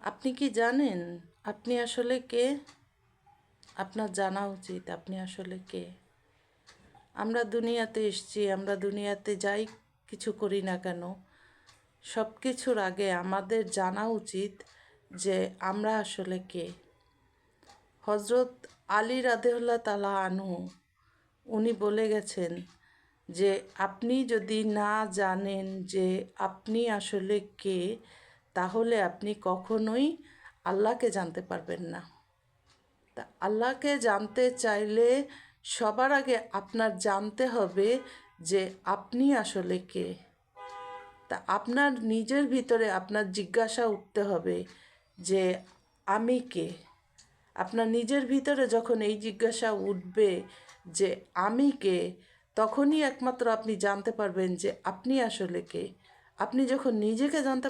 আপনি কি জানেন আপনি আসলে কে? আপনার জানা উচিত আপনি আসলে কে। আমরা দুনিয়াতে এসেছি, আমরা দুনিয়াতে যাই কিছু করি না কেন, সব কিছুর আগে আমাদের জানা উচিত যে আমরা আসলে কে। হজরত আলী রাদিয়াল্লাহু তাআলা আনহু উনি বলে গেছেন যে আপনি যদি না জানেন যে আপনি আসলে কে, তাহলে আপনি কখনোই আল্লাহকে জানতে পারবেন না। তা আল্লাহকে জানতে চাইলে সবার আগে আপনার জানতে হবে যে আপনি আসলে কে। তা আপনার নিজের ভিতরে আপনার জিজ্ঞাসা উঠতে হবে যে আমি কে। আপনার নিজের ভিতরে যখন এই জিজ্ঞাসা উঠবে যে আমি কে, তখনই একমাত্র আপনি জানতে পারবেন যে আপনি আসলে কে। আপনি যখন নিজেকে জানতে